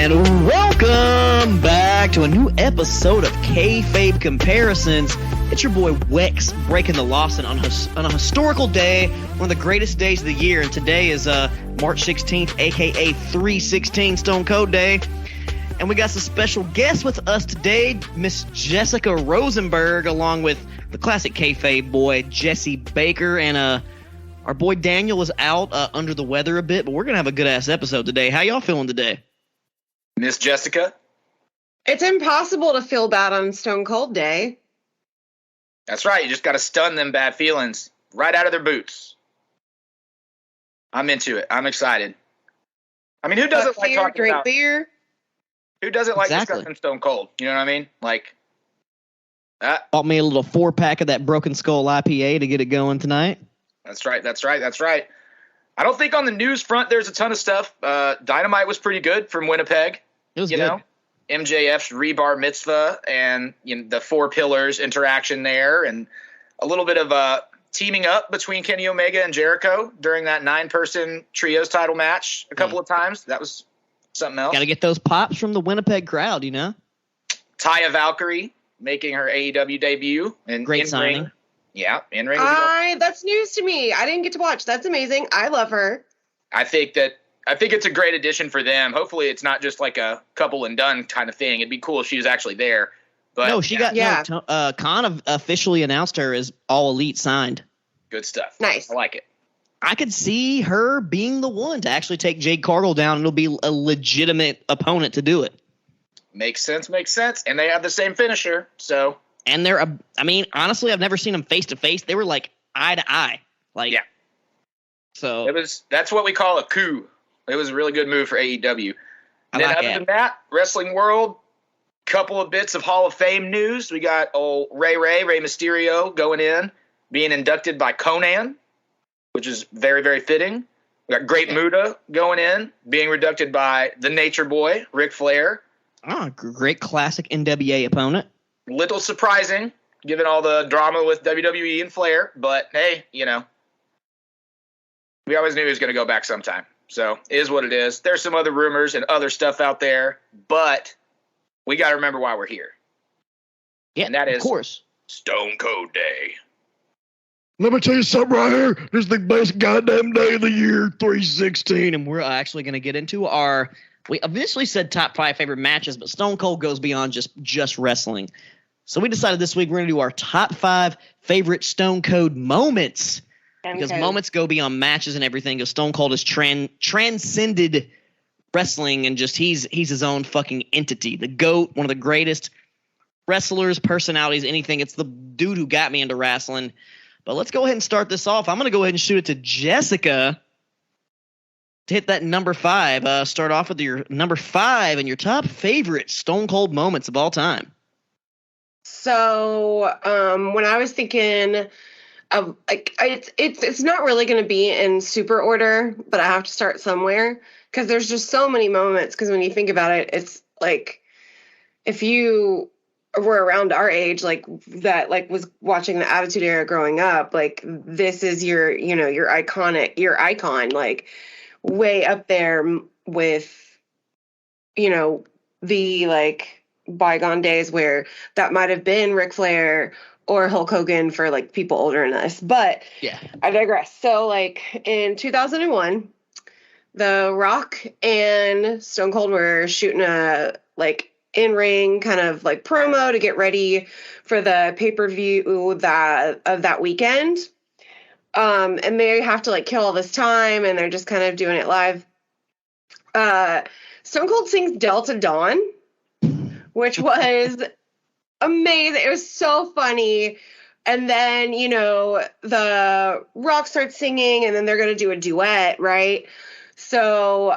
And welcome back to a new episode of Kayfabe Comparisons. It's your boy Wex breaking the Lawson on a historical day, one of the greatest days of the year. And today is March 16th, aka 316 Stone Cold Day. And we got some special guests with us today, Miss Jessica Rosenberg, along with the classic Kayfabe boy Jesse Baker, and our boy Daniel is out under the weather a bit, but we're gonna have a good ass episode today. How y'all feeling today? Miss Jessica? It's impossible to feel bad on Stone Cold Day. That's right. You just got to stun them bad feelings right out of their boots. I'm into it. I'm excited. I mean, who doesn't like talking drink about beer? Who doesn't like discussing Stone Cold? You know what I mean? Like that. Bought me a little 4-pack of that Broken Skull IPA to get it going tonight. That's right. I don't think on the news front there's a ton of stuff. Dynamite was pretty good from Winnipeg. It was good. Know? MJF's rebar mitzvah and the four pillars interaction there, and a little bit of teaming up between Kenny Omega and Jericho during that 9-person trios title match a couple of times. That was something else. Got to get those pops from the Winnipeg crowd, you know. Taya Valkyrie making her AEW debut and great signing. Ring. Yeah, in ring. That's news to me. I didn't get to watch. That's amazing. I love her. I think it's a great addition for them. Hopefully it's not just like a couple and done kind of thing. It'd be cool if she was actually there. But no, she got Khan officially announced her as All Elite signed. Good stuff. Nice. I like it. I could see her being the one to actually take Jade Cargill down, and it'll be a legitimate opponent to do it. Makes sense. And they have the same finisher, so. And honestly, I've never seen them face to face. They were like eye to eye. Yeah. So that's what we call a coup. It was a really good move for AEW. And then other than that, Wrestling World, couple of bits of Hall of Fame news. We got old Rey Mysterio going in, being inducted by Conan, which is very, very fitting. We got Great Muta going in, being inducted by the Nature Boy, Ric Flair. Oh, great classic NWA opponent. Little surprising, given all the drama with WWE and Flair, but hey, we always knew he was going to go back sometime. So, it is what it is. There's some other rumors and other stuff out there, but we got to remember why we're here. Yeah, and that is, of course, Stone Cold Day. Let me tell you something right here. This is the best goddamn day of the year, 316, and we're actually going to get into we eventually said top 5 favorite matches, but Stone Cold goes beyond just wrestling. So we decided this week we're going to do our top 5 favorite Stone Cold moments. Because moments go beyond matches and everything. Because Stone Cold has transcended wrestling, and just he's his own fucking entity. The GOAT, one of the greatest wrestlers, personalities, anything. It's the dude who got me into wrestling. But let's go ahead and start this off. I'm going to go ahead and shoot it to Jessica to hit that number 5. Start off with your number 5 and your top favorite Stone Cold moments of all time. So when I was thinking of it's not really going to be in super order, but I have to start somewhere because there's just so many moments. Because when you think about it, it's like if you were around our age, was watching the Attitude Era growing up, this is your icon, way up there with the bygone days where that might have been Ric Flair or Hulk Hogan for people older than us. But yeah, I digress. So in 2001, The Rock and Stone Cold were shooting a in-ring kind of promo to get ready for the pay-per-view of that weekend. And they have to kill all this time, and they're just kind of doing it live. Stone Cold sings Delta Dawn, which was amazing. It was so funny. And then, The Rock starts singing, and then they're going to do a duet, right? So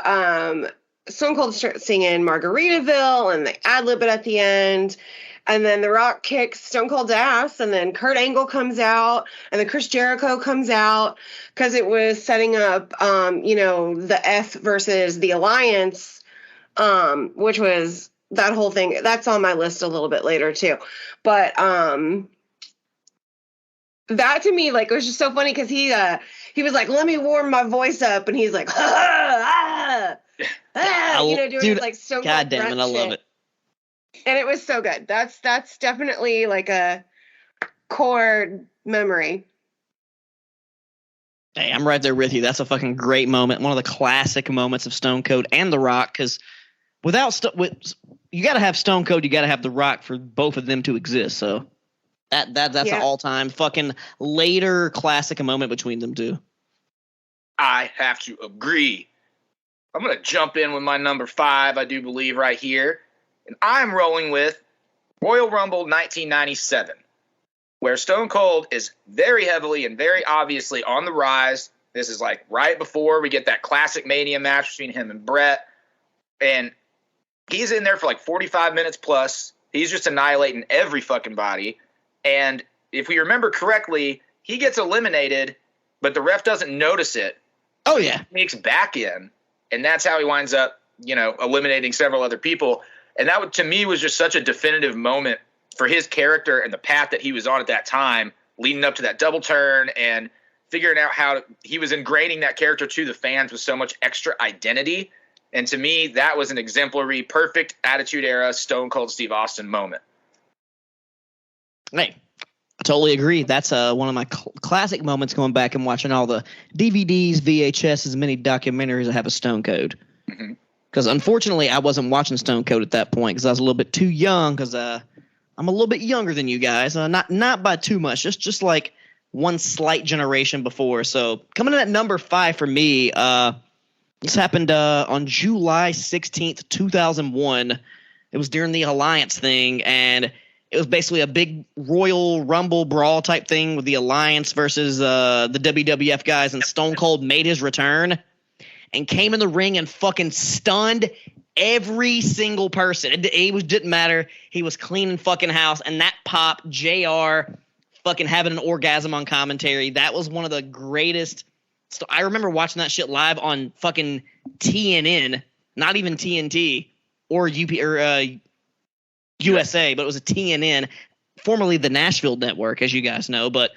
Stone Cold starts singing Margaritaville, and they ad-lib it at the end. And then The Rock kicks Stone Cold's ass, and then Kurt Angle comes out, and then Chris Jericho comes out, because it was setting up, the F versus the Alliance, which was that whole thing. That's on my list a little bit later, too. But that, to me, it was just so funny, because he was like, let me warm my voice up, and he's like, ah, ah, ah. doing his like Stone Cold God damn it, I love it. And it was so good. That's definitely like a core memory. Hey, I'm right there with you. That's a fucking great moment. One of the classic moments of Stone Cold and The Rock, because you got to have Stone Cold, you got to have The Rock for both of them to exist. So that's an all-time fucking later classic moment between them two. I have to agree. I'm going to jump in with my number 5, I do believe, right here. And I'm rolling with Royal Rumble 1997, where Stone Cold is very heavily and very obviously on the rise. This is like right before we get that classic Mania match between him and Brett. And he's in there for like 45 minutes plus. He's just annihilating every fucking body. And if we remember correctly, he gets eliminated, but the ref doesn't notice it. Oh, yeah. He sneaks back in, and that's how he winds up, eliminating several other people. And that, to me, was just such a definitive moment for his character and the path that he was on at that time, leading up to that double turn and figuring out how he was ingraining that character to the fans with so much extra identity. And to me, that was an exemplary, perfect Attitude Era Stone Cold Steve Austin moment. Hey, I totally agree. That's one of my classic moments, going back and watching all the DVDs, VHSs, many documentaries that have a Stone Cold. Because unfortunately, I wasn't watching Stone Cold at that point because I was a little bit too young. Because I'm a little bit younger than you guys, not by too much, just like one slight generation before. So coming in at number 5 for me, this happened on July 16th, 2001. It was during the Alliance thing, and it was basically a big Royal Rumble brawl type thing with the Alliance versus the WWF guys, and Stone Cold made his return and came in the ring and fucking stunned every single person. It didn't matter. He was cleaning fucking house, and that pop, JR fucking having an orgasm on commentary, that was one of the greatest. I remember watching that shit live on fucking TNN, not even TNT or USA, but it was a TNN, formerly the Nashville Network, as you guys know. But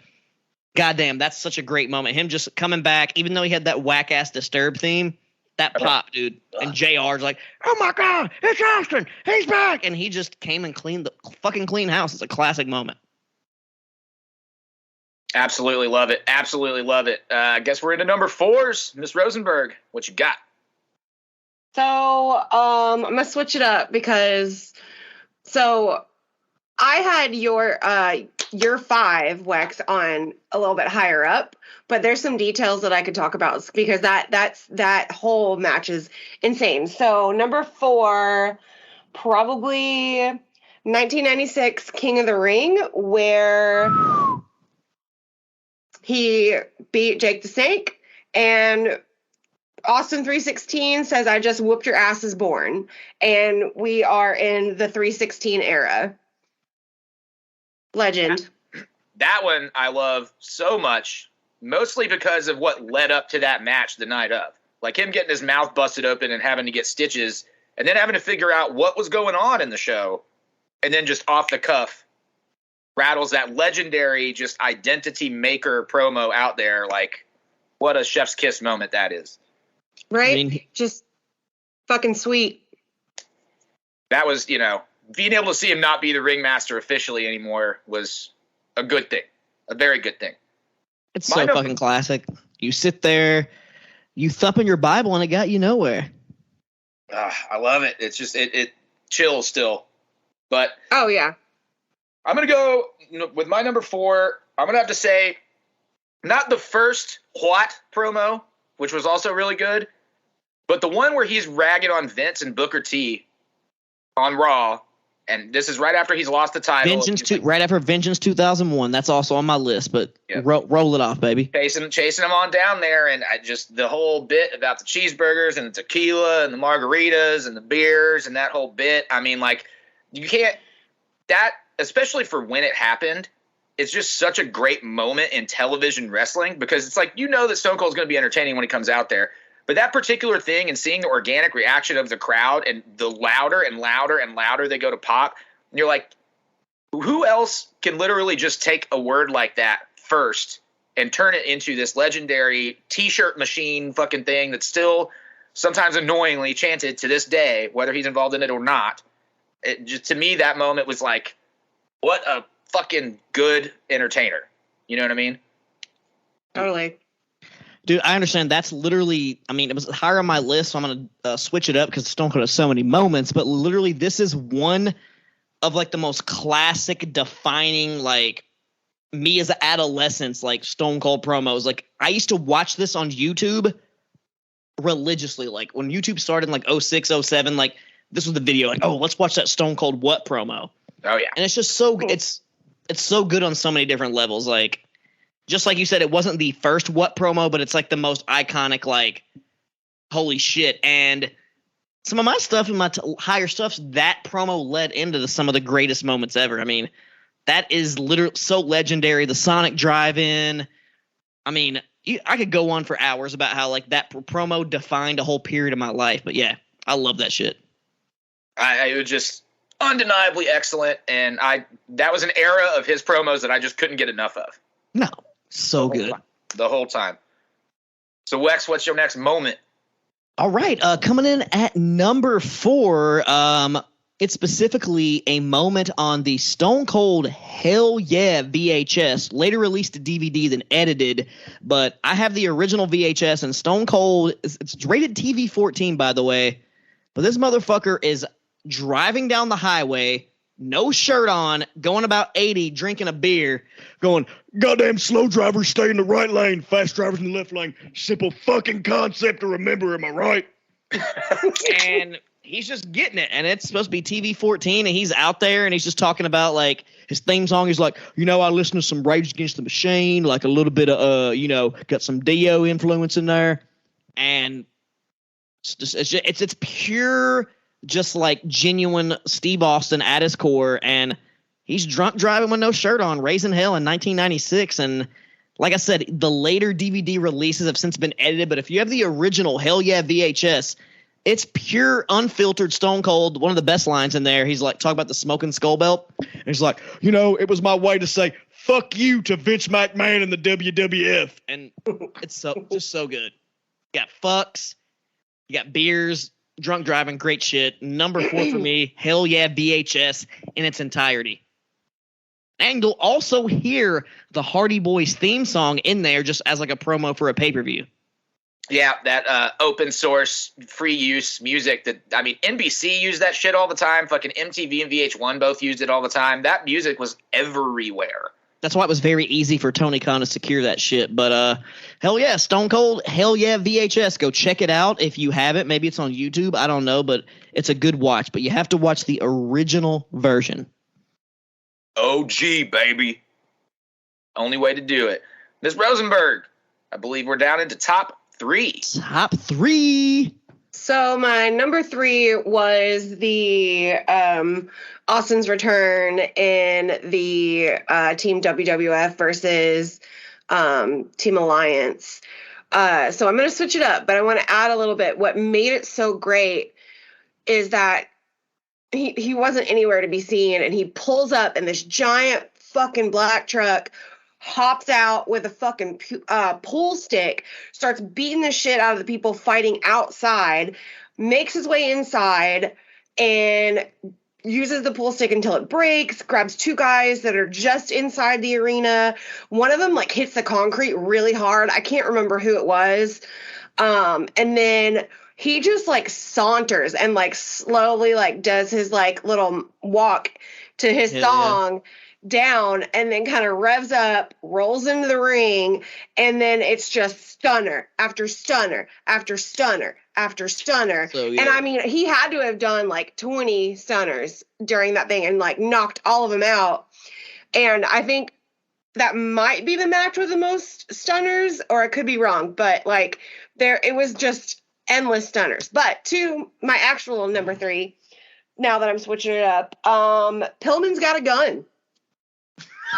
goddamn, that's such a great moment. Him just coming back, even though he had that whack ass Disturbed theme, that pop, dude. And JR's like, "Oh my God, it's Austin, he's back!" And he just came and cleaned the fucking clean house. It's a classic moment. Absolutely love it. Absolutely love it. I guess we're into number 4s. Miss Rosenberg, what you got? So I'm gonna switch it up because I had your 5, Wex, on a little bit higher up, but there's some details that I could talk about because that whole match is insane. So number 4, probably 1996 King of the Ring, where he beat Jake the Snake, and Austin 316 says, "I just whooped your ass is born." And we are in the 316 era. Legend. That one I love so much, mostly because of what led up to that match the night of. Like him getting his mouth busted open and having to get stitches, and then having to figure out what was going on in the show, and then just off the cuff rattles that legendary just identity maker promo out there. Like, what a chef's kiss moment that is. Right? I mean, just fucking sweet. That was, being able to see him not be the ringmaster officially anymore was a good thing. A very good thing. It's so fucking classic. You sit there, you thumping your Bible, and it got you nowhere. I love it. It's just, it chills still. But oh, yeah. I'm going to go with my number 4. I'm going to have to say, not the first What promo, which was also really good, but the one where he's ragging on Vince and Booker T on Raw, and this is right after he's lost the title. Right after Vengeance 2001. That's also on my list, but roll it off, baby. Chasing him on down there, and the whole bit about the cheeseburgers and the tequila and the margaritas and the beers and that whole bit. I mean, like, you can't – that – especially for when it happened, it's just such a great moment in television wrestling because it's like, that Stone Cold's going to be entertaining when he comes out there. But that particular thing and seeing the organic reaction of the crowd and the louder and louder and louder they go to pop, and you're like, who else can literally just take a word like that first and turn it into this legendary T-shirt machine fucking thing that's still sometimes annoyingly chanted to this day, whether he's involved in it or not. It just, to me, that moment was like, what a fucking good entertainer. You know what I mean? Totally. Dude, I understand. That's literally, I mean, it was higher on my list, so I'm going to switch it up because Stone Cold has so many moments. But literally, this is one of, like, the most classic defining, like, me as an adolescent, like, Stone Cold promos. Like, I used to watch this on YouTube religiously. Like, when YouTube started in, like, 06, 07, like, this was the video. Like, oh, let's watch that Stone Cold What promo. Oh, yeah. And it's just so, it's so good on so many different levels. Like, just like you said, it wasn't the first What promo, but it's like the most iconic, like, holy shit. And some of my stuff and my higher stuff, that promo led into some of the greatest moments ever. I mean, that is literally so legendary. The Sonic Drive-In. I mean, I could go on for hours about how, like, that promo defined a whole period of my life. But yeah, I love that shit. It was just undeniably excellent. And that was an era of his promos that I just couldn't get enough of. No. So good. The whole time. So, Wex, what's your next moment? All right. Coming in at number 4, it's specifically a moment on the Stone Cold Hell Yeah VHS, later released to DVD than edited, but I have the original VHS, and Stone Cold, it's rated TV 14, by the way, but this motherfucker is driving down the highway, no shirt on, going about 80, drinking a beer, going, goddamn slow drivers stay in the right lane, fast drivers in the left lane. Simple fucking concept to remember, am I right? And he's just getting it, and it's supposed to be TV 14, and he's out there, and he's just talking about, like, his theme song. He's like, I listen to some Rage Against the Machine, like a little bit of, got some Dio influence in there, and it's pure, just like genuine Steve Austin at his core, and he's drunk driving with no shirt on, raising hell in 1996. And like I said, the later DVD releases have since been edited, but if you have the original Hell Yeah VHS, it's pure unfiltered Stone Cold. One of the best lines in there, he's like talking about the smoking skull belt, and he's like, it was my way to say fuck you to Vince McMahon and the WWF. And it's so good. You got fucks, you got beers, drunk driving, great shit. Number 4 for me, Hell Yeah VHS in its entirety. And you'll also hear the Hardy Boys theme song in there just as like a promo for a pay-per-view. Yeah, that open source, free use music that, I mean, NBC used that shit all the time. Fucking MTV and VH1 both used it all the time. That music was everywhere. That's why it was very easy for Tony Khan to secure that shit. But hell yeah, Stone Cold, Hell Yeah VHS. Go check it out if you haven't. Maybe it's on YouTube. I don't know, but it's a good watch. But you have to watch the original version. OG, baby. Only way to do it. Ms. Rosenberg, I believe we're down into top 3. Top 3. So my number 3 was the Austin's return in the Team WWF versus Team Alliance. So I'm going to switch it up, but I want to add a little bit. What made it so great is that he wasn't anywhere to be seen, and he pulls up in this giant fucking black truck, hops out with a fucking pool stick, starts beating the shit out of the people fighting outside, makes his way inside, and uses the pool stick until it breaks, grabs 2 guys that are just inside the arena. One of them, like, hits the concrete really hard. I can't remember who it was. And then he just, like, saunters and, like, slowly, like, does his, like, little walk to his song. Yeah. Down, and then kind of revs up, rolls into the ring, and then it's just stunner after stunner after stunner after stunner. So, yeah. And I mean, he had to have done like 20 stunners during that thing and like knocked all of them out. And I think that might be the match with the most stunners, or I could be wrong, but like it was just endless stunners. But to my actual number 3, now that I'm switching it up, Pillman's Got a Gun.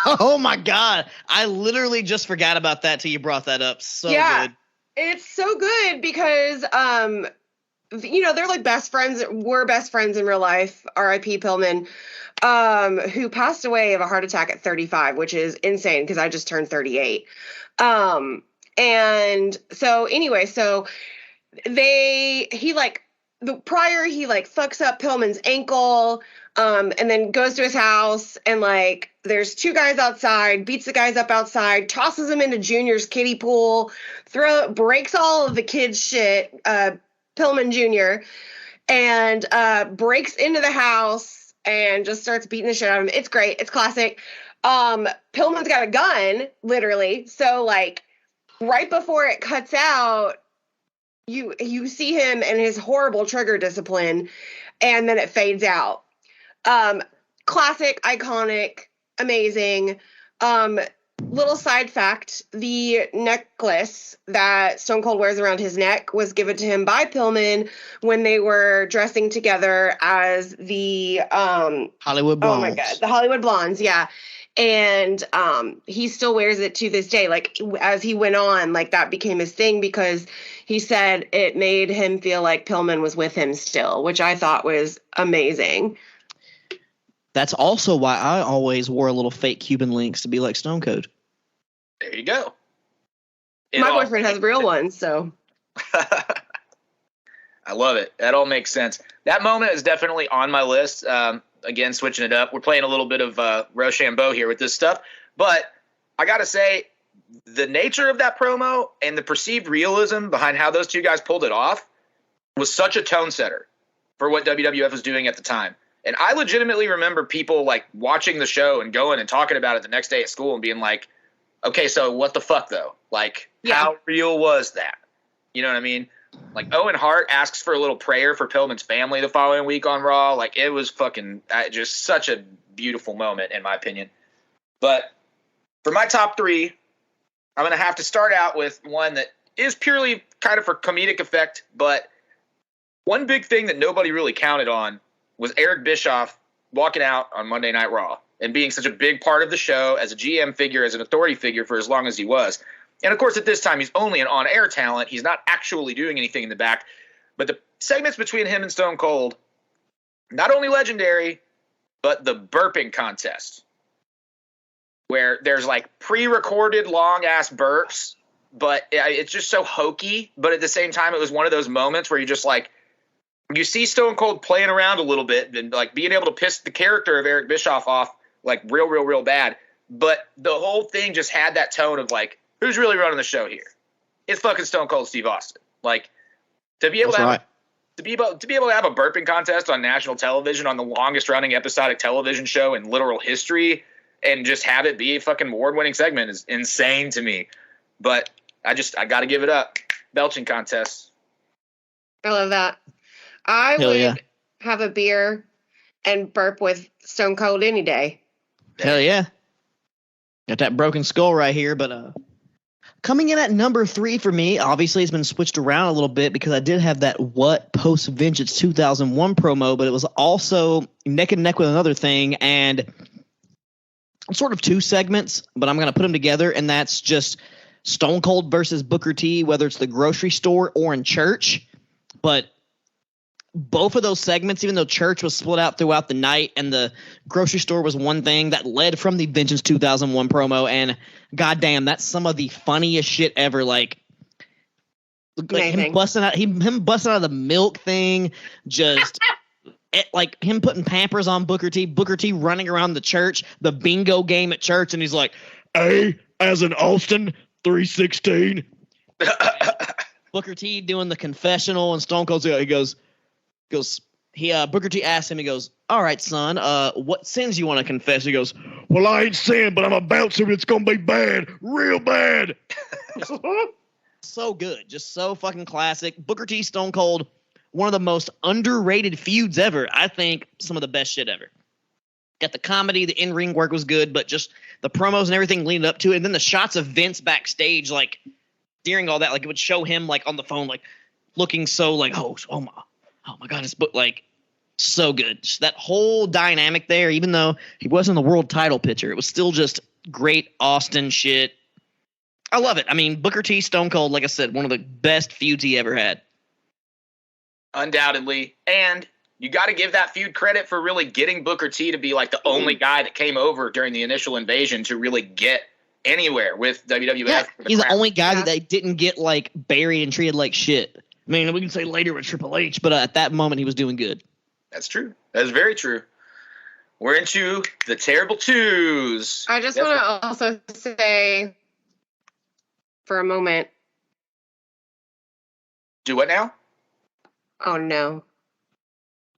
Oh my God. I literally just forgot about that till you brought that up. So yeah, good. It's so good because, they're like best friends. We're best friends in real life. R.I.P. Pillman, who passed away of a heart attack at 35, which is insane because I just turned 38. And so anyway, so he fucks up Pillman's ankle, and then goes to his house, and like there's two guys outside, beats the guys up outside, tosses them into Junior's kiddie pool, breaks all of the kids' shit, Pillman Jr., and breaks into the house and just starts beating the shit out of him. It's great. It's classic. Pillman's got a gun, literally. So like right before it cuts out, you see him and his horrible trigger discipline, and then it fades out. Classic, iconic, amazing. Little side fact, the necklace that Stone Cold wears around his neck was given to him by Pillman when they were dressing together as the Hollywood Blondes. Oh my God, the Hollywood Blondes, yeah. And he still wears it to this day. Like as he went on, like that became his thing because he said it made him feel like Pillman was with him still, which I thought was amazing. That's also why I always wore a little fake Cuban links to be like Stone Cold. There you go. My boyfriend has real ones, so. I love it. That all makes sense. That moment is definitely on my list. Again, switching it up. We're playing a little bit of Rochambeau here with this stuff. But I got to say, the nature of that promo and the perceived realism behind how those two guys pulled it off was such a tone setter for what WWF was doing at the time. And I legitimately remember people like watching the show and going and talking about it the next day at school and being like, okay, so what the fuck though? Like, How real was that? You know what I mean? Like Owen Hart asks for a little prayer for Pillman's family the following week on Raw. Like it was fucking just such a beautiful moment in my opinion. But for my top three, I'm going to have to start out with one that is purely kind of for comedic effect. But one big thing that nobody really counted on was Eric Bischoff walking out on Monday Night Raw and being such a big part of the show as a GM figure, as an authority figure for as long as he was. And, of course, at this time, he's only an on-air talent. He's not actually doing anything in the back. But the segments between him and Stone Cold, not only legendary, but the burping contest, where there's, like, pre-recorded long-ass burps, but it's just so hokey. But at the same time, it was one of those moments where you're just like, you see Stone Cold playing around a little bit and like being able to piss the character of Eric Bischoff off like real bad. But the whole thing just had that tone of like, who's really running the show here? It's fucking Stone Cold Steve Austin. Like to be able to have to be able to have a burping contest on national television on the longest running episodic television show in literal history and just have it be a fucking award-winning segment is insane to me. But I got to give it up. Belching contest. I love that. I would have a beer and burp with Stone Cold any day. Hell yeah. Got that broken skull right here, but coming in at number 3 for me, obviously it's been switched around a little bit because I did have that What Post Vengeance 2001 promo, but it was also neck and neck with another thing, and sort of 2 segments, but I'm going to put them together, and that's just Stone Cold versus Booker T, whether it's the grocery store or in church. But both of those segments, even though church was split out throughout the night and the grocery store was one thing, that led from the Vengeance 2001 promo, and goddamn, that's some of the funniest shit ever. Like him busting out of the milk thing, just like him putting Pampers on Booker T running around the church, the bingo game at church, and he's like, "A as in Austin 316." Booker T doing the confessional, and Stone Cold's he goes, Booker T asks him, he goes, "All right, son, what sins you want to confess?" He goes, "Well, I ain't sin, but I'm a bouncer that's going to be bad, real bad." So good. Just so fucking classic. Booker T, Stone Cold, one of the most underrated feuds ever. I think some of the best shit ever. Got the comedy, the in-ring work was good, but just the promos and everything leading up to it. And then the shots of Vince backstage, like, during all that, like, it would show him, like, on the phone, like, looking so, like, oh my God, it's like so good. Just that whole dynamic there, even though he wasn't the world title picture, it was still just great Austin shit. I love it. I mean, Booker T, Stone Cold, like I said, one of the best feuds he ever had. Undoubtedly. And you got to give that feud credit for really getting Booker T to be like the only guy that came over during the initial invasion to really get anywhere with WWF. Yeah, he's the only guy that they didn't get like buried and treated like shit. I mean, we can say later with Triple H, but at that moment he was doing good. That's true. That's very true. We're into the terrible twos. I just want to also say for a moment. Do what now? Oh, no.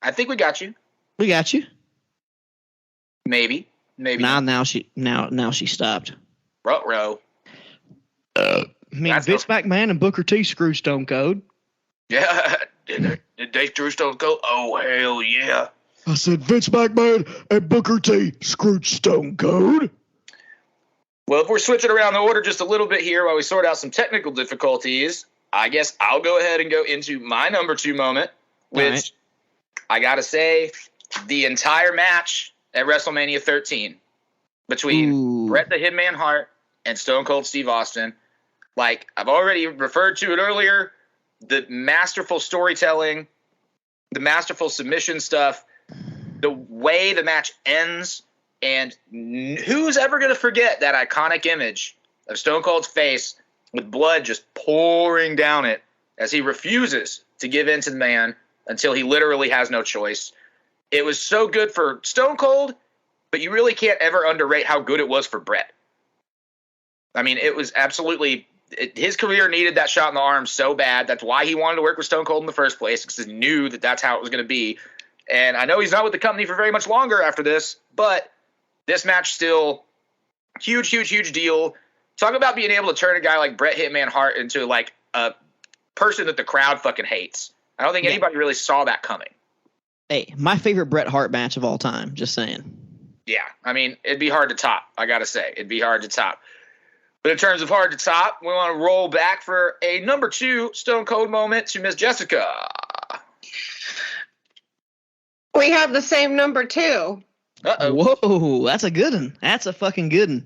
I think we got you. We got you. Maybe. Now she stopped. Ruh-roh. I mean, Vince McMahon and Booker T screwed Stone Cold. Yeah. Did they screw Stone Cold? Oh, hell yeah. I said Vince McMahon and Booker T screwed Stone Cold. Well, if we're switching around the order just a little bit here while we sort out some technical difficulties, I guess I'll go ahead and go into my number 2 moment, which I got to say, the entire match at WrestleMania 13 between Bret the Hitman Hart and Stone Cold Steve Austin. Like, I've already referred to it earlier, the masterful storytelling, the masterful submission stuff, the way the match ends, and who's ever going to forget that iconic image of Stone Cold's face with blood just pouring down it as he refuses to give in to the man until he literally has no choice. It was so good for Stone Cold, but you really can't ever underrate how good it was for Bret. I mean, it was absolutely his career needed that shot in the arm so bad. That's why he wanted to work with Stone Cold in the first place, because he knew that that's how it was going to be. And I know he's not with the company for very much longer after this, but this match still huge, huge, huge deal. Talk about being able to turn a guy like Bret Hitman Hart into like a person that the crowd fucking hates. I don't think anybody really saw that coming. Hey, my favorite Bret Hart match of all time. Just saying. Yeah, I mean, it'd be hard to top. I gotta say, it'd be hard to top. But in terms of hard to top, we want to roll back for a number 2 Stone Cold moment to Miss Jessica. We have the same number 2. Uh-oh. Whoa, that's a good one. That's a fucking good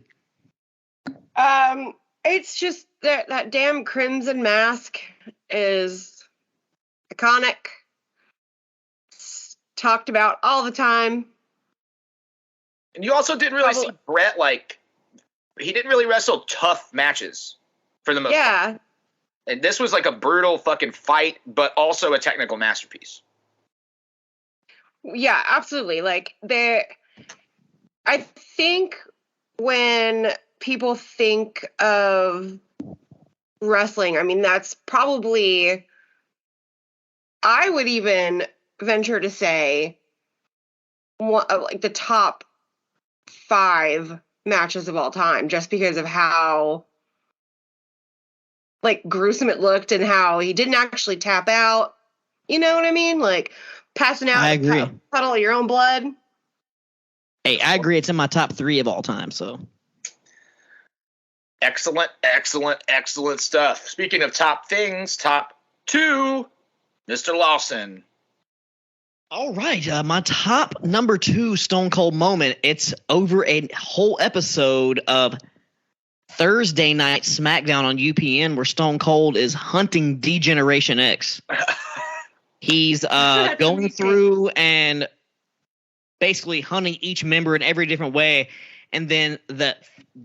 one. It's just that damn crimson mask is iconic. It's talked about all the time. And you also didn't really see Bret, like, he didn't really wrestle tough matches for the most part. Yeah. And this was like a brutal fucking fight, but also a technical masterpiece. Yeah, absolutely. Like, I think when people think of wrestling, I mean, that's probably, I would even venture to say, like the top 5 matches of all time, just because of how like gruesome it looked and how he didn't actually tap out. You know what I mean? Like passing out, I agree. Puddle of your own blood. Hey, I agree. It's in my top 3 of all time. So excellent, excellent, excellent stuff. Speaking of top things, top 2, Mr. Lawson. All right, my top number 2 Stone Cold moment. It's over a whole episode of Thursday Night SmackDown on UPN where Stone Cold is hunting D-Generation X. He's going through and basically hunting each member in every different way. And then the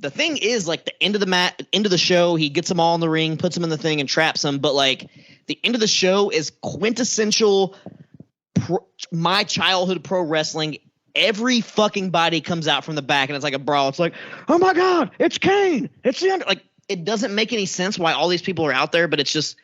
thing is, like, the end of the show, he gets them all in the ring, puts them in the thing, and traps them. But like the end of the show is quintessential my childhood pro wrestling. Every fucking body comes out from the back and it's like a brawl. It's like, oh my God, it's Kane. It's the end. Like, it doesn't make any sense why all these people are out there, but it just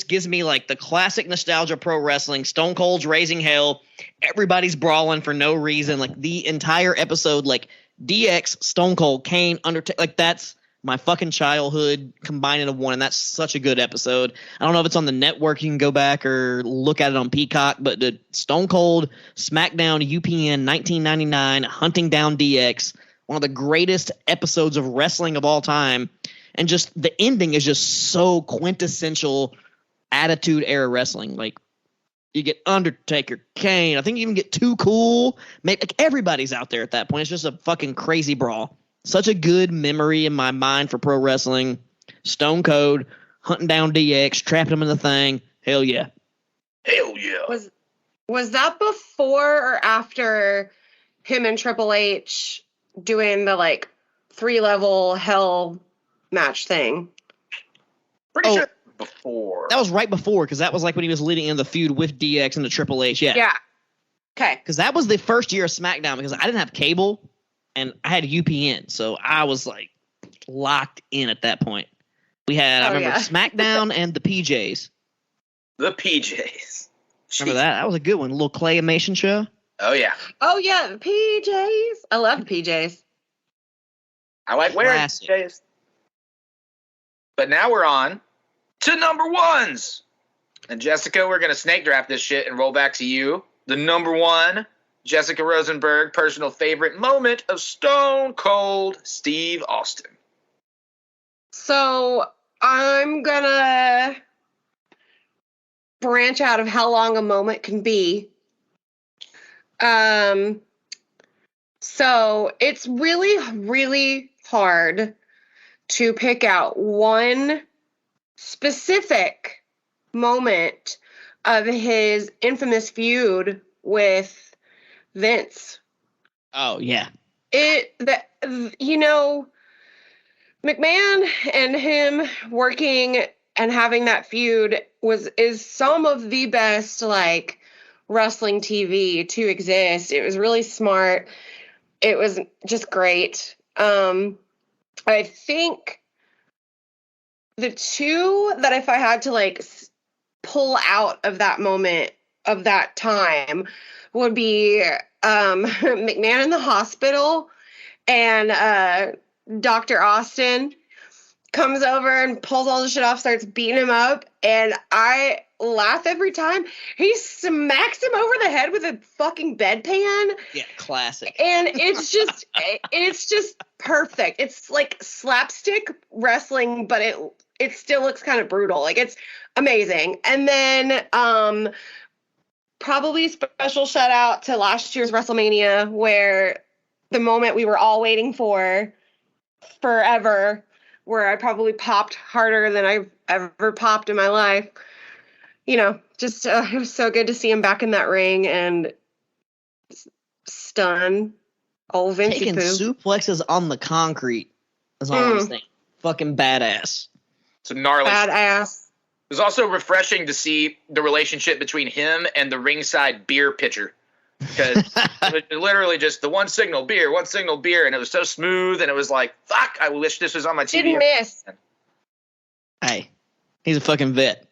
gives me like the classic nostalgia pro wrestling. Stone Cold's raising hell. Everybody's brawling for no reason. Like the entire episode, like DX, Stone Cold, Kane, Undertaker, like that's my fucking childhood combined into one, and that's such a good episode. I don't know if it's on the network. You can go back or look at it on Peacock, but the Stone Cold SmackDown UPN 1999 hunting down DX, one of the greatest episodes of wrestling of all time, and just the ending is just so quintessential Attitude Era wrestling. Like you get Undertaker, Kane. I think you even get Too Cool. Maybe like everybody's out there at that point. It's just a fucking crazy brawl. Such a good memory in my mind for pro wrestling. Stone Cold hunting down DX, trapping him in the thing. Hell yeah. Hell yeah. Was that before or after him and Triple H doing the like 3-level hell match thing? Pretty sure before. That was right before, because that was like when he was leading in the feud with DX and the Triple H. Yeah. Yeah. Okay. Because that was the first year of SmackDown, because I didn't have cable and I had UPN. So I was like locked in at that point. We had, I remember SmackDown and the PJs. The PJs. Remember that? That was a good one. A little claymation show. Oh, yeah. Oh, yeah. The PJs. I love the PJs. I like wearing PJs. But now we're on to number ones. And Jessica, we're going to snake draft this shit and roll back to you. The number one, Jessica Rosenberg, personal favorite moment of Stone Cold Steve Austin. So I'm going to branch out of how long a moment can be. So it's really, really hard to pick out one specific moment of his infamous feud with Vince. Oh, yeah. McMahon and him working and having that feud is some of the best, like, wrestling TV to exist. It was really smart. It was just great. I think the two that if I had to like pull out of that moment of that time would be McMahon in the hospital and Dr. Austin comes over and pulls all the shit off, starts beating him up, and I laugh every time. He smacks him over the head with a fucking bedpan. Yeah, classic. And it's just perfect. It's like slapstick wrestling, but it still looks kind of brutal. Like, it's amazing. And then probably special shout out to last year's WrestleMania, where the moment we were all waiting for forever, where I probably popped harder than I've ever popped in my life. You know, just it was so good to see him back in that ring and stun old Vince taking Poo. Suplexes on the concrete is all I'm saying. Fucking badass. So gnarly. Badass. It was also refreshing to see the relationship between him and the ringside beer pitcher. Because it was literally just the one signal beer, and it was so smooth, and it was like, fuck, I wish this was on my TV. Didn't miss. Hey, he's a fucking vet.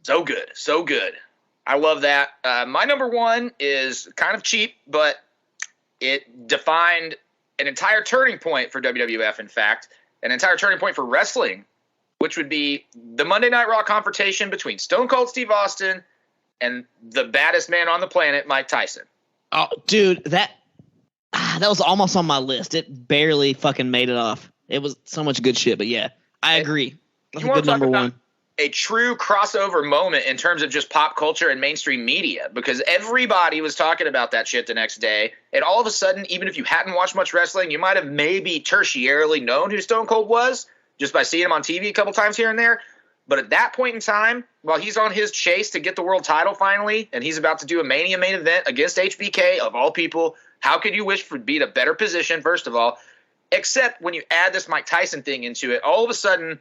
So good, so good. I love that. My number one is kind of cheap, but it defined an entire turning point for WWF, in fact, an entire turning point for wrestling, which would be the Monday Night Raw confrontation between Stone Cold Steve Austin and the baddest man on the planet, Mike Tyson. Oh, dude, that was almost on my list. It barely fucking made it off. It was so much good shit, but yeah, I agree. That's a good number one. A true crossover moment in terms of just pop culture and mainstream media, because everybody was talking about that shit the next day, and all of a sudden, even if you hadn't watched much wrestling, you might have maybe tertiarily known who Stone Cold was just by seeing him on TV a couple times here and there. But at that point in time, while he's on his chase to get the world title finally, and he's about to do a Mania main event against HBK, of all people, how could you wish for be in a better position, first of all? Except when you add this Mike Tyson thing into it, all of a sudden,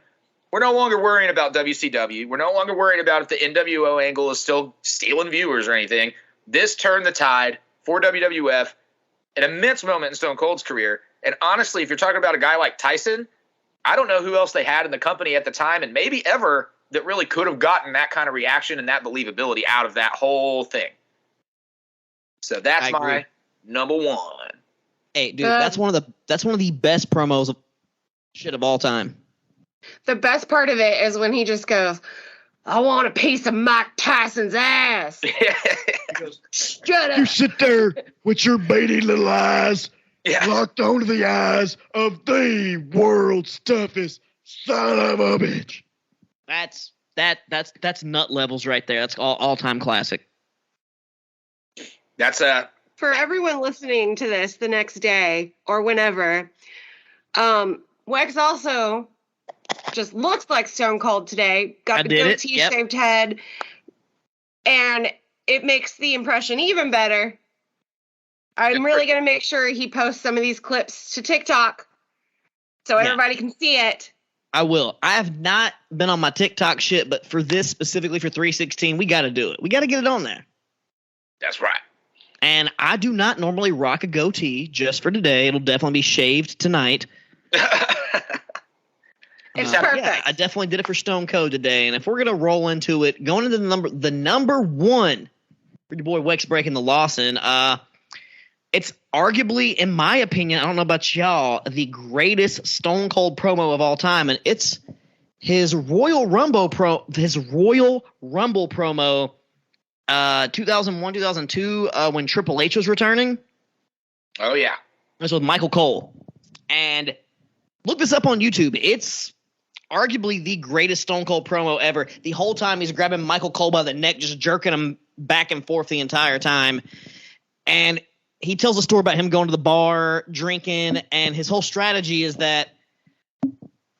we're no longer worrying about WCW. We're no longer worrying about if the NWO angle is still stealing viewers or anything. This turned the tide for WWF, an immense moment in Stone Cold's career. And honestly, if you're talking about a guy like Tyson, I don't know who else they had in the company at the time, and maybe ever, that really could have gotten that kind of reaction and that believability out of that whole thing. So that's my number one. Hey, dude, that's one of the best promos of all time. The best part of it is when he just goes, "I want a piece of Mike Tyson's ass." He goes, "Shut up." You sit there with your beady little eyes locked onto the eyes of the world's toughest son of a bitch. That's nut levels right there. That's all time classic. That's for everyone listening to this the next day or whenever. Wex also just looks like Stone Cold today. Got the goatee, shaved head, and it makes the impression even better. I'm really going to make sure he posts some of these clips to TikTok so everybody can see it. I will. I have not been on my TikTok shit, but for this specifically for 316, we got to do it. We got to get it on there. That's right. And I do not normally rock a goatee just for today. It'll definitely be shaved tonight. It's perfect. Yeah, I definitely did it for Stone Cold today. And if we're gonna roll into it, going into the number one for your boy Wex breaking the Lawson, it's arguably, in my opinion, I don't know about y'all, the greatest Stone Cold promo of all time, and it's his Royal Rumble promo, 2001, 2002, when Triple H was returning. Oh yeah, this was Michael Cole, and look this up on YouTube. It's arguably the greatest Stone Cold promo ever. The whole time he's grabbing Michael Cole by the neck, just jerking him back and forth the entire time. And he tells a story about him going to the bar, drinking, and his whole strategy is that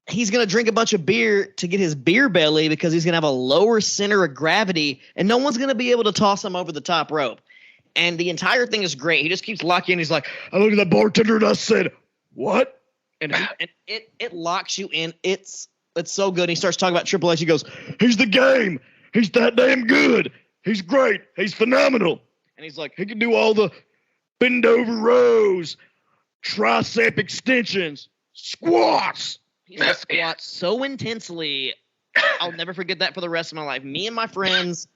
he's going to drink a bunch of beer to get his beer belly because he's going to have a lower center of gravity, and no one's going to be able to toss him over the top rope. And the entire thing is great. He just keeps locking in. He's like, I looked at the bartender and I said, what? And it locks you in. It's so good. He starts talking about Triple H. He goes, he's the game. He's that damn good. He's great. He's phenomenal. And he's like, he can do all the bend over rows, tricep extensions, squats. He squats so intensely. I'll never forget that for the rest of my life. Me and my friends,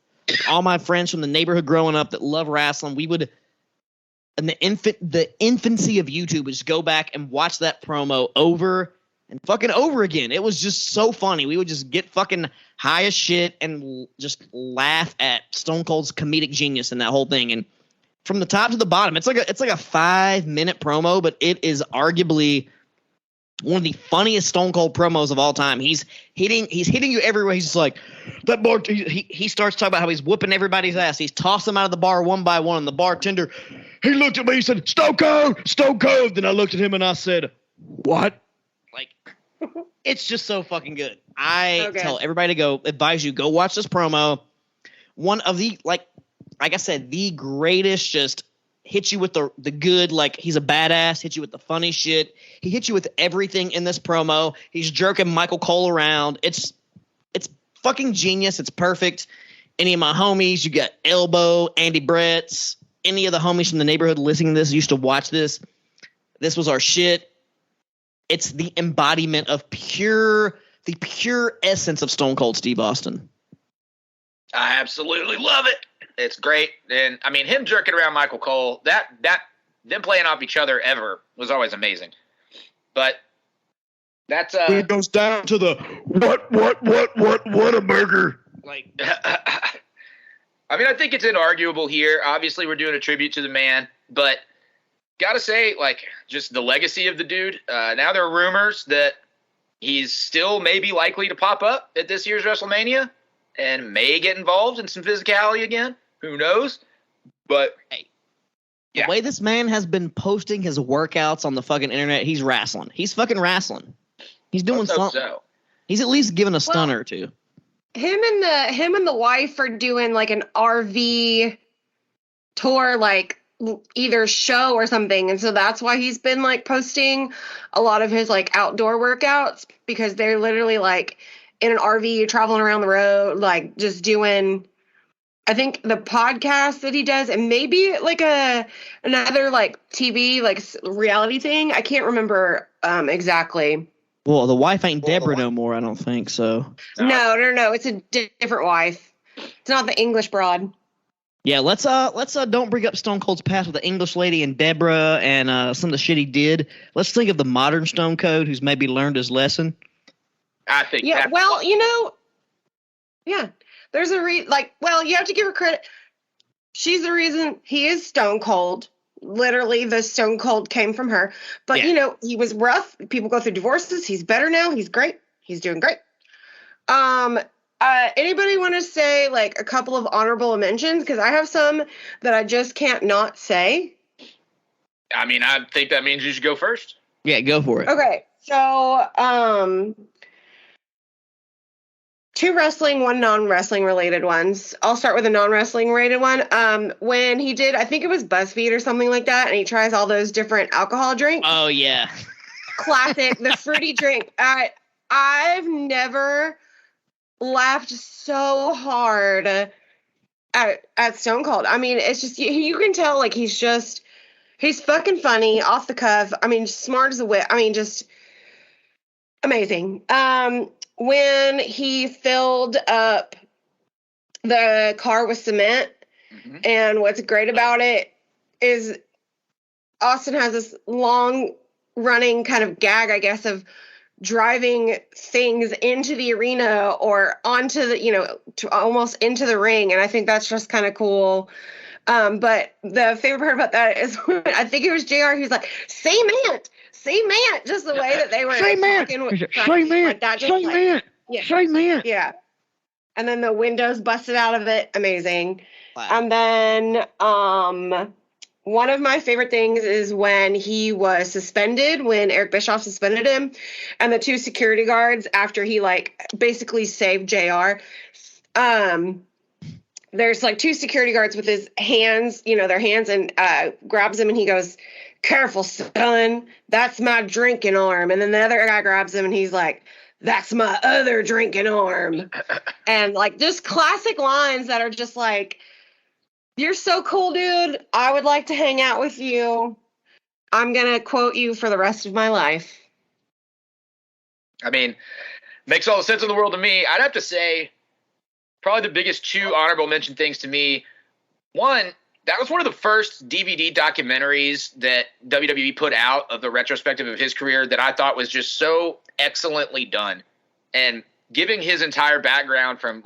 all my friends from the neighborhood growing up that love wrestling, we would, in the infancy of YouTube, would just go back and watch that promo over and fucking over again. It was just so funny. We would just get fucking high as shit and just laugh at Stone Cold's comedic genius in that whole thing. And from the top to the bottom, it's like a 5-minute promo, but it is arguably one of the funniest Stone Cold promos of all time. He's hitting you everywhere. He's just like that bar. He starts talking about how he's whooping everybody's ass. He's tossing them out of the bar one by one. And the bartender, he looked at me. He said, "Stone Cold, Stone Cold." Then I looked at him and I said, "What?" Like, it's just so fucking good. I tell everybody to advise you, go watch this promo. One of the, like I said, the greatest, just hits you with the good, like he's a badass, hits you with the funny shit. He hits you with everything in this promo. He's jerking Michael Cole around. It's fucking genius. It's perfect. Any of my homies, you got Elbow, Andy Bretts, any of the homies from the neighborhood listening to this used to watch this. This was our shit. It's the embodiment of the pure essence of Stone Cold Steve Austin. I absolutely love it. It's great. And I mean, him jerking around Michael Cole, them playing off each other ever was always amazing. But that's when it goes down to the what a burger. Like, I mean, I think it's inarguable here. Obviously, we're doing a tribute to the man, but gotta say, like, just the legacy of the dude. Now there are rumors that he's still maybe likely to pop up at this year's WrestleMania and may get involved in some physicality again. Who knows? But hey, the way this man has been posting his workouts on the fucking internet, he's wrestling. He's fucking wrestling. He's doing something. So. He's at least giving a stunner or two. Him and the wife are doing like an RV tour, like either show or something, and so that's why he's been like posting a lot of his like outdoor workouts, because they're literally like in an RV traveling around the road, like just doing, I think, the podcast that he does, and maybe like another like TV like reality thing. I can't remember exactly. Well, the wife ain't Deborah no more, I don't think so. No. It's a different wife. It's not the English broad. Yeah, let's don't bring up Stone Cold's past with the English lady and Deborah and some of the shit he did. Let's think of the modern Stone Cold who's maybe learned his lesson. I think. Yeah, well, yeah, there's a you have to give her credit. She's the reason he is Stone Cold. Literally, the Stone Cold came from her. But, he was rough. People go through divorces. He's better now. He's great. He's doing great. Anybody want to say, like, a couple of honorable mentions? Because I have some that I just can't not say. I mean, I think that means you should go first. Yeah, go for it. Okay, so, 2 wrestling, 1 non-wrestling related ones. I'll start with a non-wrestling related one. When he did, I think it was BuzzFeed or something like that, and he tries all those different alcohol drinks. Oh, yeah. Classic, the fruity drink. I've never laughed so hard at Stone Cold. I mean, it's just you can tell like he's fucking funny off the cuff. I mean, smart as a whip. I mean, just amazing. When he filled up the car with cement, and what's great about it is Austin has this long running kind of gag, I guess, of driving things into the arena or onto the, to almost into the ring. And I think that's just kind of cool. But the favorite part about that is when, I think it was JR who's like, cement, just the way that they were cement. Yeah. And then the windows busted out of it. Amazing. Wow. And then one of my favorite things is when he was suspended, when Eric Bischoff suspended him, and the two security guards, after he basically saved JR, there's two security guards with his hands, their hands, and grabs him and he goes, "Careful, son, that's my drinking arm." And then the other guy grabs him and he's like, "That's my other drinking arm." And just classic lines that are just "You're so cool, dude. I would like to hang out with you. I'm going to quote you for the rest of my life." I mean, makes all the sense in the world to me. I'd have to say probably the biggest two honorable mention things to me. One, that was one of the first DVD documentaries that WWE put out of the retrospective of his career that I thought was just so excellently done. And giving his entire background from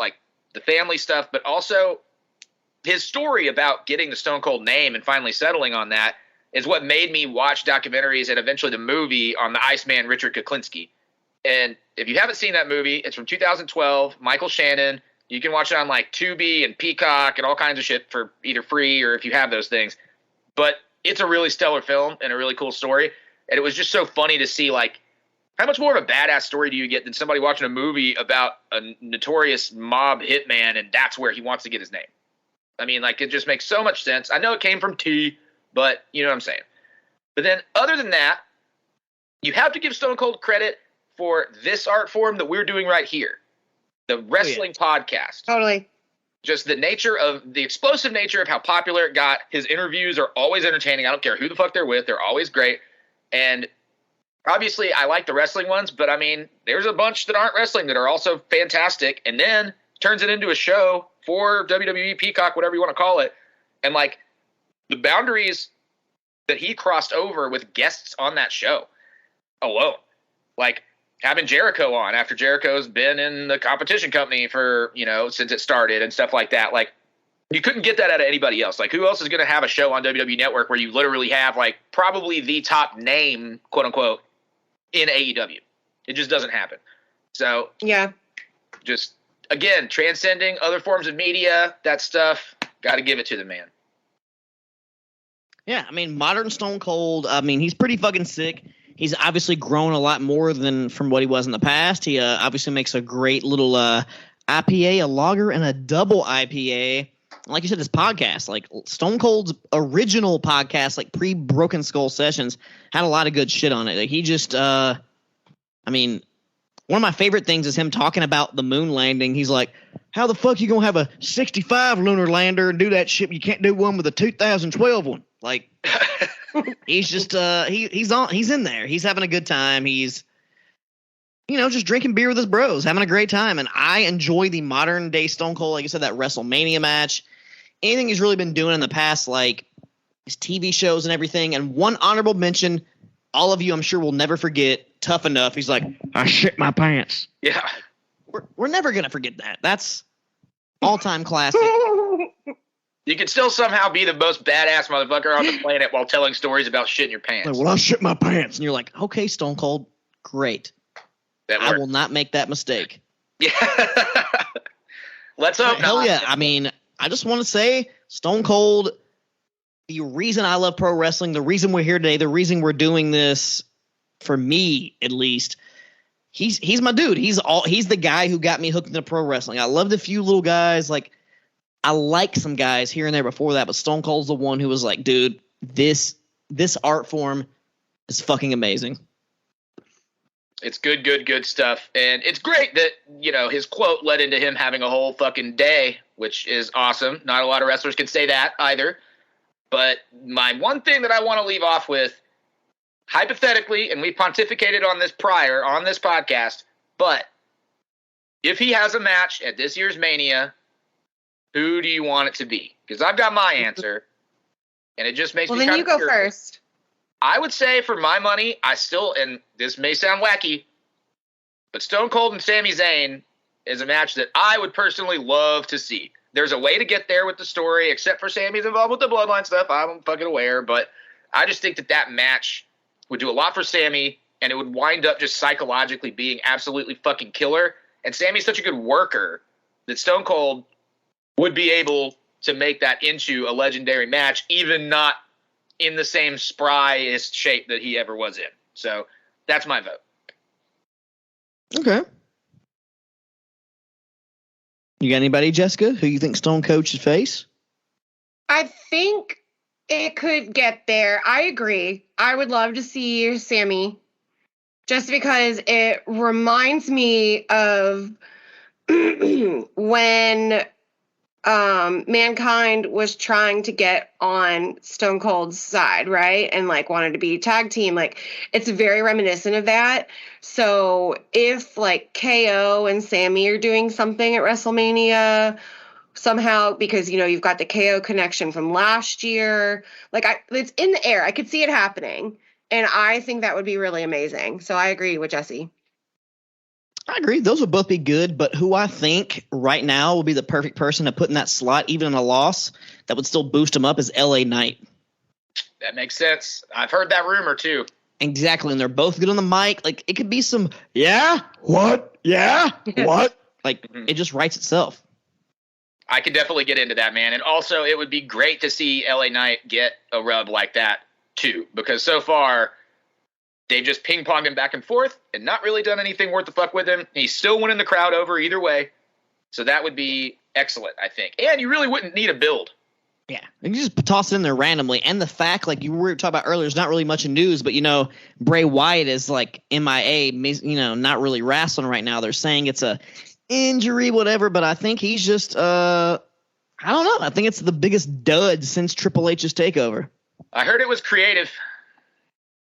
the family stuff, but also his story about getting the Stone Cold name and finally settling on that is what made me watch documentaries and eventually the movie on the Iceman, Richard Kuklinski. And if you haven't seen that movie, it's from 2012, Michael Shannon. You can watch it on Tubi and Peacock and all kinds of shit for either free or if you have those things. But it's a really stellar film and a really cool story. And it was just so funny to see how much more of a badass story do you get than somebody watching a movie about a notorious mob hitman and that's where he wants to get his name? I mean, it just makes so much sense. I know it came from T, but you know what I'm saying. But then other than that, you have to give Stone Cold credit for this art form that we're doing right here, the wrestling podcast. Totally. Just the explosive nature of how popular it got. His interviews are always entertaining. I don't care who the fuck they're with. They're always great. And obviously I like the wrestling ones, but I mean, there's a bunch that aren't wrestling that are also fantastic. And then turns it into a show for WWE, Peacock, whatever you want to call it. And the boundaries that he crossed over with guests on that show alone, having Jericho on after Jericho's been in the competition company for, since it started and stuff like that. You couldn't get that out of anybody else. Who else is going to have a show on WWE Network where you literally have probably the top name, quote unquote, in AEW? It just doesn't happen. So yeah, just again, transcending other forms of media, that stuff, got to give it to the man. Yeah, I mean, modern Stone Cold, I mean, he's pretty fucking sick. He's obviously grown a lot more than from what he was in the past. He obviously makes a great little IPA, a lager, and a double IPA. Like you said, his podcast, Stone Cold's original podcast, pre-Broken Skull Sessions, had a lot of good shit on it. He just, I mean, one of my favorite things is him talking about the moon landing. He's like, how the fuck you gonna have a 65 lunar lander and do that shit? You can't do one with a 2012 one. He's just he's in there. He's having a good time. He's just drinking beer with his bros, having a great time. And I enjoy the modern day Stone Cold. Like I said, that WrestleMania match, anything he's really been doing in the past, his TV shows and everything. And one honorable mention, all of you I'm sure will never forget, Tough Enough. He's like, I shit my pants. Yeah. We're never going to forget that. That's all-time classic. You can still somehow be the most badass motherfucker on the planet while telling stories about shitting your pants. Well, I shit my pants. And you're like, okay, Stone Cold, great. I will not make that mistake. Yeah. Let's hope not. Hell yeah. I mean, I just want to say, Stone Cold, the reason I love pro wrestling, the reason we're here today, the reason we're doing this, for me at least, he's my dude. He's the guy who got me hooked into pro wrestling. I loved a few little guys. I like some guys here and there before that, but Stone Cold's the one who was like, dude, this art form is fucking amazing. It's good stuff. And it's great that, his quote led into him having a whole fucking day, which is awesome. Not a lot of wrestlers can say that either. But my one thing that I want to leave off with, hypothetically, and we pontificated on this prior on this podcast, but if he has a match at this year's Mania, who do you want it to be? Because I've got my answer, and it just makes me kind of Well, then you go first. I would say for my money, and this may sound wacky, but Stone Cold and Sami Zayn is a match that I would personally love to see. There's a way to get there with the story, except for Sami's involved with the bloodline stuff. I'm fucking aware, but I just think that match would do a lot for Sami, and it would wind up just psychologically being absolutely fucking killer. And Sami's such a good worker that Stone Cold would be able to make that into a legendary match, even not in the same spryest shape that he ever was in. So that's my vote. Okay. You got anybody, Jessica, who you think Stone Cold should face? I think it could get there. I agree. I would love to see Sami, just because it reminds me of when Mankind was trying to get on Stone Cold's side, right? And wanted to be tag team. It's very reminiscent of that. So if KO and Sami are doing something at WrestleMania somehow, because you've got the KO connection from last year, it's in the air. I could see it happening, and I think that would be really amazing. So I agree with Jesse. I agree. Those would both be good, but who I think right now will be the perfect person to put in that slot, even in a loss, that would still boost him up, is LA Knight. That makes sense. I've heard that rumor too. Exactly, and they're both good on the mic. It could be some, yeah, what, yeah, what? It just writes itself. I could definitely get into that, man. And also, it would be great to see LA Knight get a rub like that too, because so far they've just ping-ponged him back and forth and not really done anything worth the fuck with him. He's still winning the crowd over either way. So that would be excellent, I think. And you really wouldn't need a build. Yeah, you just toss it in there randomly. And the fact, you were talking about earlier, there's not really much in news, but, Bray Wyatt is, MIA, not really wrestling right now. They're saying it's a injury, whatever, but I think he's just, I don't know. I think it's the biggest dud since Triple H's takeover. I heard it was creative.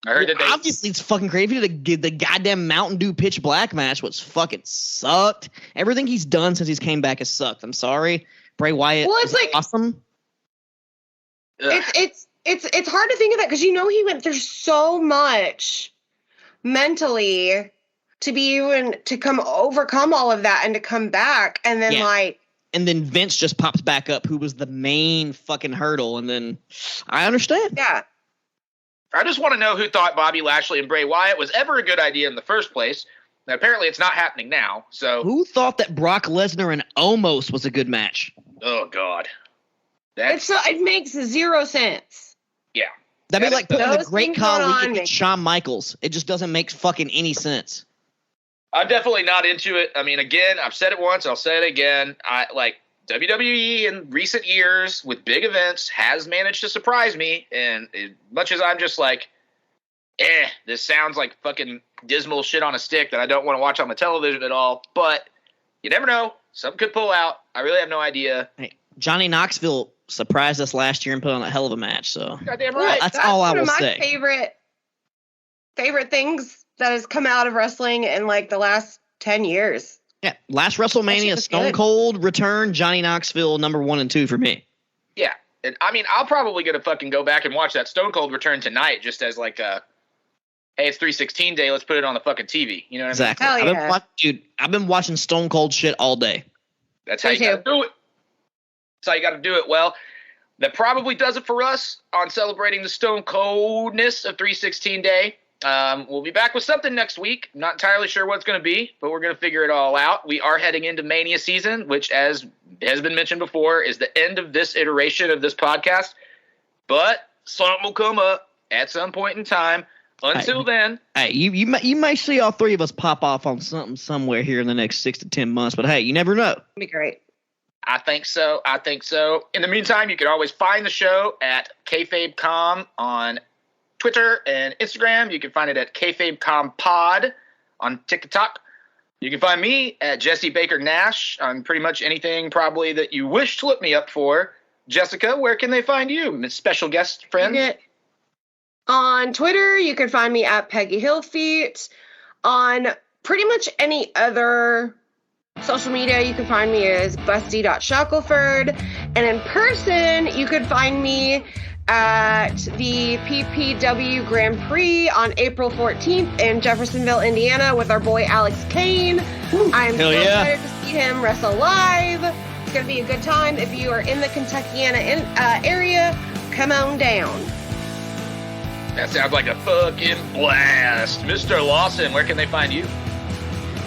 I heard that obviously it's fucking crazy. The goddamn Mountain Dew Pitch Black match was fucking sucked. Everything he's done since he's came back has sucked. I'm sorry. Bray Wyatt is awesome. It's hard to think of that because he went through so much mentally to be even to overcome all of that and to come back, and then and then Vince just pops back up, who was the main fucking hurdle, and then I understand. Yeah. I just want to know who thought Bobby Lashley and Bray Wyatt was ever a good idea in the first place. Now, apparently it's not happening now. So who thought that Brock Lesnar and Omos was a good match? Oh God. It makes zero sense. Yeah. That'd be like putting the Great Khali against Shawn Michaels. It just doesn't make fucking any sense. I'm definitely not into it. I mean, again, I've said it once, I'll say it again. WWE in recent years with big events has managed to surprise me. And as much as I'm just this sounds like fucking dismal shit on a stick that I don't want to watch on the television at all. But you never know. Something could pull out. I really have no idea. Hey, Johnny Knoxville surprised us last year and put on a hell of a match. So goddamn right. That's all I will say. One of my favorite things that has come out of wrestling in the last 10 years. Yeah, last WrestleMania, Stone Cold return, Johnny Knoxville, number 1 and 2 for me. Yeah, and I mean, I'll probably gonna fucking go back and watch that Stone Cold return tonight, just as hey, it's 316 day, let's put it on the fucking TV. You know what exactly. I mean? I've been watching Stone Cold shit all day. That's how you gotta do it. That's how you gotta do it. Well, that probably does it for us on celebrating the Stone Coldness of 316 day. We'll be back with something next week. Not entirely sure what it's going to be, but we're going to figure it all out. We are heading into Mania season, which, as has been mentioned before, is the end of this iteration of this podcast. But something will come up at some point in time. Until then. Hey, you may see all three of us pop off on something somewhere here in the next 6 to 10 months, but hey, you never know. That'd be great. I think so. In the meantime, you can always find the show at KayfabeCom on Twitter and Instagram. You can find it at KayfabeComPod on TikTok. You can find me at Jesse Baker Nash on pretty much anything probably that you wish to look me up for. Jessica, where can they find you, Miss Special Guest Friend? On Twitter, you can find me at Peggy Hillfeet. On pretty much any other social media, you can find me as busty.shackelford. And in person, you can find me at the PPW Grand Prix on April 14th in Jeffersonville, Indiana with our boy Alex Kane. I'm so excited to see him wrestle live. It's going to be a good time. If you are in the Kentuckiana area, come on down. That sounds like a fucking blast. Mr. Lawson, where can they find you?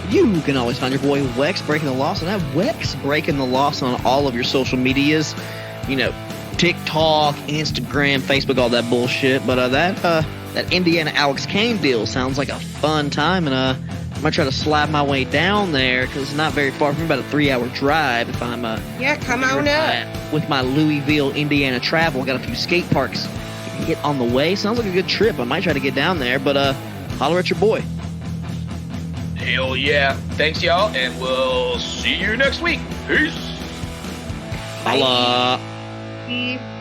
You can always find your boy Wex Breaking the Lawson at Wex Breaking the Lawson on all of your social medias. You know, TikTok, Instagram, Facebook, all that bullshit. But that Indiana Alex Kane deal sounds like a fun time, and I'm gonna try to slide my way down there because it's not very far from me, about a 3-hour drive. If I'm come on up with my Louisville, Indiana travel. I got a few skate parks to hit on the way. Sounds like a good trip. I might try to get down there, but holler at your boy. Hell yeah! Thanks, y'all, and we'll see you next week. Peace. Holla. Bye.